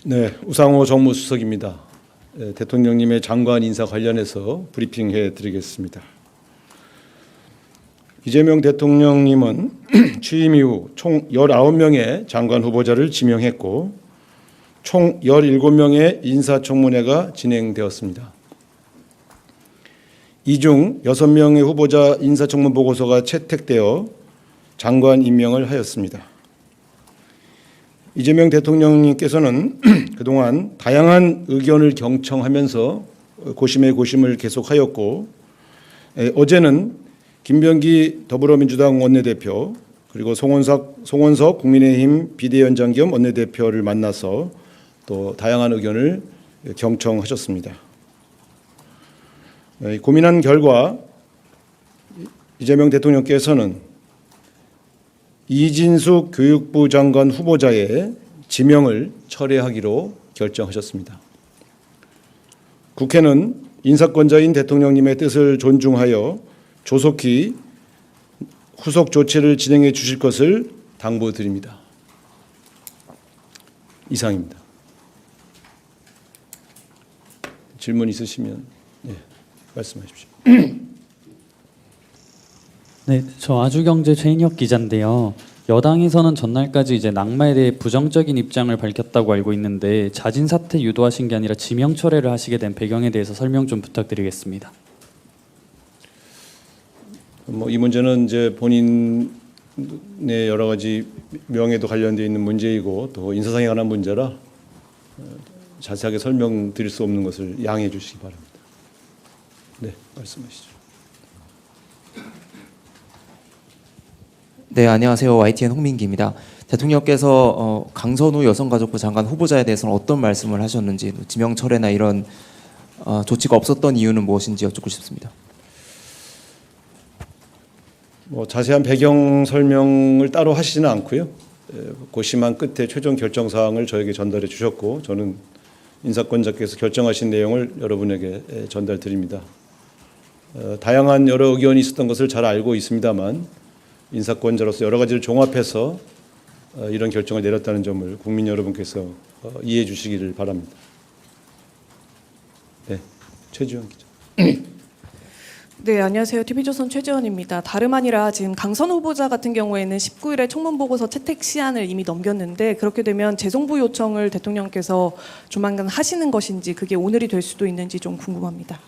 네, 우상호 정무수석입니다. 대통령님의 장관 인사 관련해서 브리핑해 드리겠습니다. 이재명 대통령님은 취임 이후 총 19명의 장관 후보자를 지명했고 총 17명의 인사청문회가 진행되었습니다. 이 중 6명의 후보자 인사청문 보고서가 채택되어 장관 임명을 하였습니다. 이재명 대통령님께서는 그동안 다양한 의견을 경청하면서 고심에 고심을 계속하였고 어제는 김병기 더불어민주당 원내대표 그리고 송원석 국민의힘 비대위원장 겸 원내대표를 만나서 또 다양한 의견을 경청하셨습니다. 고민한 결과 이재명 대통령께서는 이진숙 교육부 장관 후보자의 지명을 철회하기로 결정하셨습니다. 국회는 인사권자인 대통령님의 뜻을 존중하여 조속히 후속 조치를 진행해 주실 것을 당부드립니다. 이상입니다. 질문 있으시면 말씀하십시오. 네, 저 아주경제 최인혁 기자인데요. 여당에서는 전날까지 이제 낙마에 대해 부정적인 입장을 밝혔다고 알고 있는데 자진 사퇴 유도하신 게 아니라 지명 철회를 하시게 된 배경에 대해서 설명 좀 부탁드리겠습니다. 이 문제는 이제 본인의 여러 가지 명예도 관련되어 있는 문제이고 또 인사상에 관한 문제라 자세하게 설명드릴 수 없는 것을 양해해 주시기 바랍니다. 네, 말씀하시죠. 네, 안녕하세요. YTN 홍민기입니다. 대통령께서 강선우 여성가족부 장관 후보자에 대해서는 어떤 말씀을 하셨는지, 지명 철회나 이런 조치가 없었던 이유는 무엇인지 여쭙고 싶습니다. 자세한 배경 설명을 따로 하시지는 않고요. 고심한 끝에 최종 결정 사항을 저에게 전달해 주셨고 저는 인사권자께서 결정하신 내용을 여러분에게 전달드립니다. 다양한 여러 의견이 있었던 것을 잘 알고 있습니다만 인사권자로서 여러 가지를 종합해서 이런 결정을 내렸다는 점을 국민 여러분께서 이해해 주시기를 바랍니다. 네, 최지원 기자. 네, 안녕하세요. TV조선 최지원입니다. 다름 아니라 지금 강선 후보자 같은 경우에는 19일에 청문보고서 채택 시한을 이미 넘겼는데 그렇게 되면 재송부 요청을 대통령께서 조만간 하시는 것인지 그게 오늘이 될 수도 있는지 좀 궁금합니다.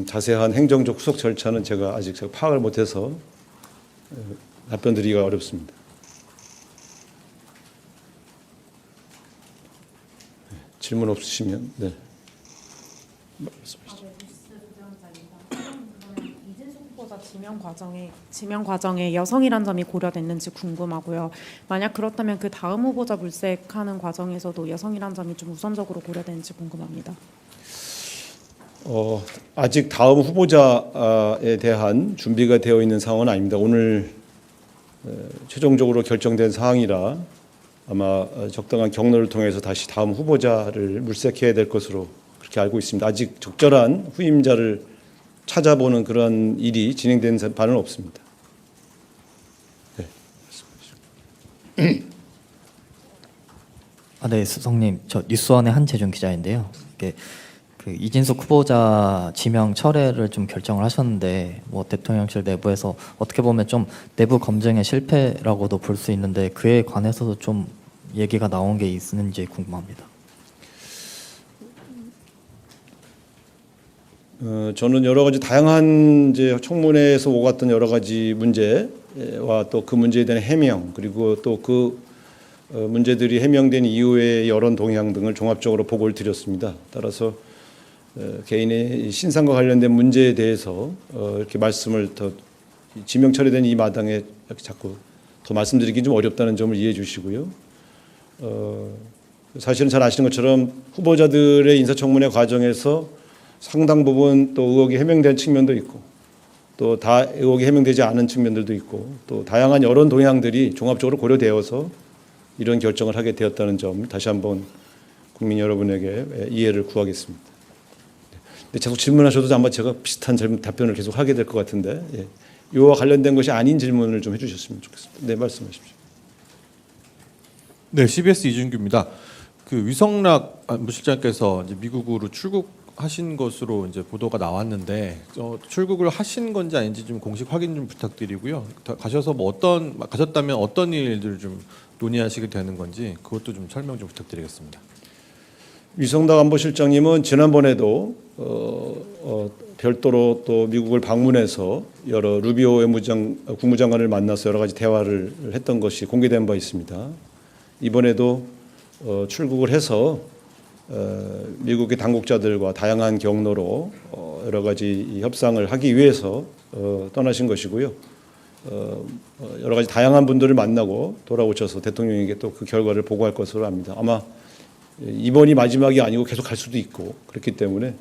자세한 행정적 후속 절차는 제가 파악을 못해서 답변 드리기가 어렵습니다. 질문 없으시면 네. 말씀하시죠. 이진숙 후보자 지명 과정에 여성이란 점이 고려됐는지 궁금하고요. 만약 그렇다면 그 다음 후보자 물색하는 과정에서도 여성이란 점이 좀 우선적으로 고려되는지 궁금합니다. 아직 다음 후보자에 대한 준비가 되어 있는 상황은 아닙니다. 오늘 최종적으로 결정된 사항이라 아마 적당한 경로를 통해서 다시 다음 후보자를 물색해야 될 것으로 그렇게 알고 있습니다. 아직 적절한 후임자를 찾아보는 그런 일이 진행된 바는 없습니다. 네, 네, 수석님, 저 뉴스원의 한재준 기자인데요. 그 이진숙 후보자 지명 철회를 좀 결정을 하셨는데 대통령실 내부에서 어떻게 보면 좀 내부 검증의 실패라고도 볼 수 있는데 그에 관해서도 좀 얘기가 나온 게 있는지 궁금합니다. 저는 여러 가지 다양한 이제 청문회에서 오갔던 여러 가지 문제와 또 그 문제에 대한 해명 그리고 또 그 문제들이 해명된 이후의 여론 동향 등을 종합적으로 보고를 드렸습니다. 따라서 개인의 신상과 관련된 문제에 대해서 이렇게 말씀을 더 지명 처리된 이 마당에 이렇게 자꾸 더 말씀드리기 좀 어렵다는 점을 이해해 주시고요. 사실은 잘 아시는 것처럼 후보자들의 인사청문회 과정에서 상당 부분 또 의혹이 해명된 측면도 있고 또 다 의혹이 해명되지 않은 측면들도 있고 또 다양한 여론 동향들이 종합적으로 고려되어서 이런 결정을 하게 되었다는 점 다시 한번 국민 여러분에게 이해를 구하겠습니다. 근데 계속 질문하셔도 아마 제가 비슷한 답변을 계속 하게 될 것 같은데 이와 관련된 것이 아닌 질문을 좀 해주셨으면 좋겠습니다. 네, 말씀하십시오. 네, CBS 이준규입니다. 그 위성락 안보실장께서 이제 미국으로 출국하신 것으로 이제 보도가 나왔는데 출국을 하신 건지 아닌지 좀 공식 확인 좀 부탁드리고요. 가셔서 뭐 가셨다면 어떤 일들을 좀 논의하시게 되는 건지 그것도 좀 설명 좀 부탁드리겠습니다. 위성락 안보실장님은 지난번에도 별도로 또 미국을 방문해서 여러 루비오 국무장관을 만나서 여러 가지 대화를 했던 것이 공개된 바 있습니다. 이번에도 출국을 해서 미국의 당국자들과 다양한 경로로 여러 가지 협상을 하기 위해서 떠나신 것이고요. 여러 가지 다양한 분들을 만나고 돌아오셔서 대통령에게 또 그 결과를 보고할 것으로 압니다. 아마 이번이 마지막이 아니고 계속 갈 수도 있고 그렇기 때문에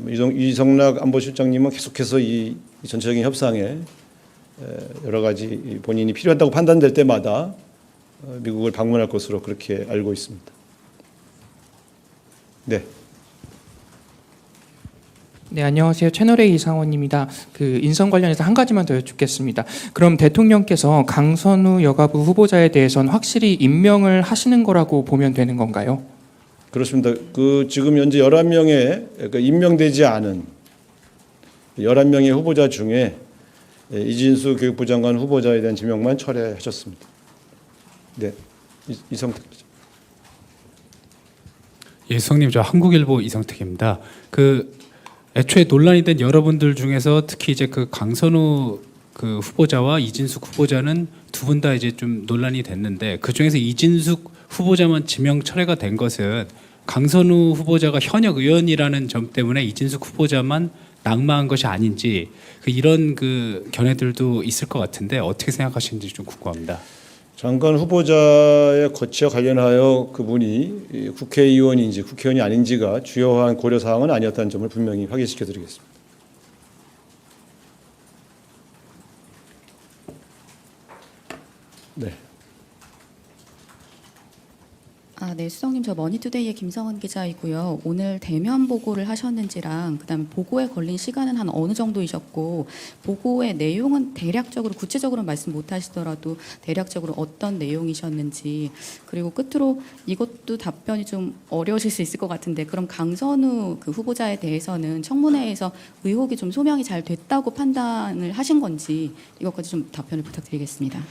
위성락 안보실장님은 계속해서 이 전체적인 협상에 여러 가지 본인이 필요하다고 판단될 때마다 미국을 방문할 것으로 그렇게 알고 있습니다. 네. 네, 안녕하세요. 채널A 이상원입니다. 그 인선 관련해서 한 가지만 더 여쭙겠습니다. 그럼 대통령께서 강선우 여가부 후보자에 대해서는 확실히 임명을 하시는 거라고 보면 되는 건가요? 그렇습니다. 그 지금 현재 11명의 임명되지 않은 11명의 후보자 중에 이진수 교육부 장관 후보자에 대한 지명만 철회하셨습니다. 네, 이성택 기자. 예, 수석님, 저 한국일보 이성택입니다. 애초에 논란이 된 여러분들 중에서 특히 이제 그 강선우 그 후보자와 이진숙 후보자는 두 분 다 이제 좀 논란이 됐는데 그 중에서 이진숙 후보자만 지명 철회가 된 것은 강선우 후보자가 현역 의원이라는 점 때문에 이진숙 후보자만 낙마한 것이 아닌지 이런 그 견해들도 있을 것 같은데 어떻게 생각하시는지 좀 궁금합니다. 장관 후보자의 거취와 관련하여 그분이 국회의원인지 국회의원이 아닌지가 주요한 고려 사항은 아니었다는 점을 분명히 확인시켜 드리겠습니다. 네. 네, 수석님, 저 머니투데이의 김성은 기자이고요. 오늘 대면 보고를 하셨는지랑 그다음에 보고에 걸린 시간은 한 어느 정도이셨고 보고의 내용은 대략적으로 구체적으로 말씀 못하시더라도 대략적으로 어떤 내용이셨는지 그리고 끝으로 이것도 답변이 좀 어려우실 수 있을 것 같은데 그럼 강선우 그 후보자에 대해서는 청문회에서 의혹이 좀 소명이 잘 됐다고 판단을 하신 건지 이것까지 좀 답변을 부탁드리겠습니다.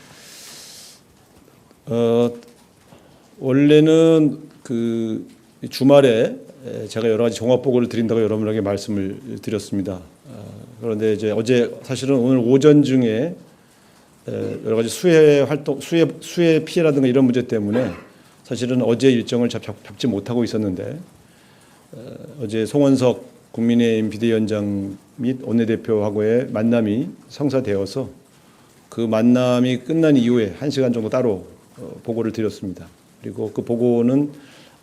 원래는 그 주말에 제가 여러 가지 종합 보고를 드린다고 여러분에게 말씀을 드렸습니다. 그런데 이제 어제 사실은 오늘 오전 중에 여러 가지 수해 피해라든가 이런 문제 때문에 사실은 어제 일정을 잡지 못하고 있었는데 어제 송원석 국민의힘 비대위원장 및 원내대표하고의 만남이 성사되어서 그 만남이 끝난 이후에 1시간 정도 따로 보고를 드렸습니다. 그리고 그 보고는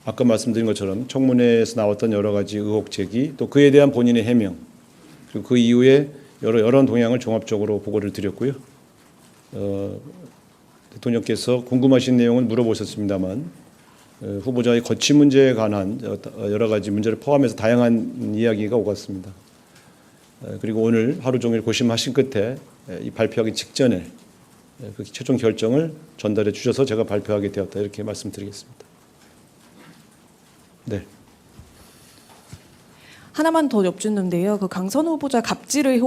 아까 말씀드린 것처럼 청문회에서 나왔던 여러 가지 의혹 제기 또 그에 대한 본인의 해명 그리고 그 이후에 여러 여론 동향을 종합적으로 보고를 드렸고요. 대통령께서 궁금하신 내용을 물어보셨습니다만 후보자의 거취 문제에 관한 여러 가지 문제를 포함해서 다양한 이야기가 오갔습니다. 그리고 오늘 하루 종일 고심하신 끝에 이 발표하기 직전에 그 최종 결정을 전달해 주셔서 제가 발표하게 되었다 이렇게 말씀드리겠습니다. 네. 하나만 더 여쭙는데요. 그 강선우 후보자 갑질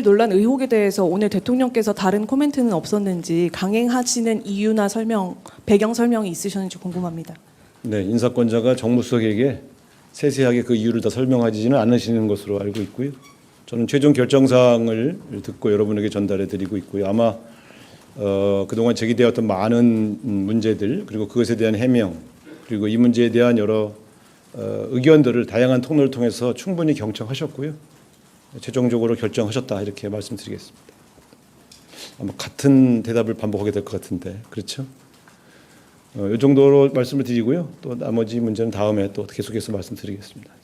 논란 의혹에 대해서 오늘 대통령께서 다른 코멘트는 없었는지 강행하시는 이유나 배경 설명이 있으셨는지 궁금합니다. 네, 인사권자가 정무수석에게 세세하게 그 이유를 다 설명하지는 않으시는 것으로 알고 있고요. 저는 최종 결정 사항을 듣고 여러분에게 전달해 드리고 있고요. 아마 그동안 제기되었던 많은 문제들 그리고 그것에 대한 해명 그리고 이 문제에 대한 여러 의견들을 다양한 통로를 통해서 충분히 경청하셨고요. 최종적으로 결정하셨다 이렇게 말씀드리겠습니다. 아마 같은 대답을 반복하게 될 것 같은데 그렇죠? 이 정도로 말씀을 드리고요. 또 나머지 문제는 다음에 또 계속해서 말씀드리겠습니다.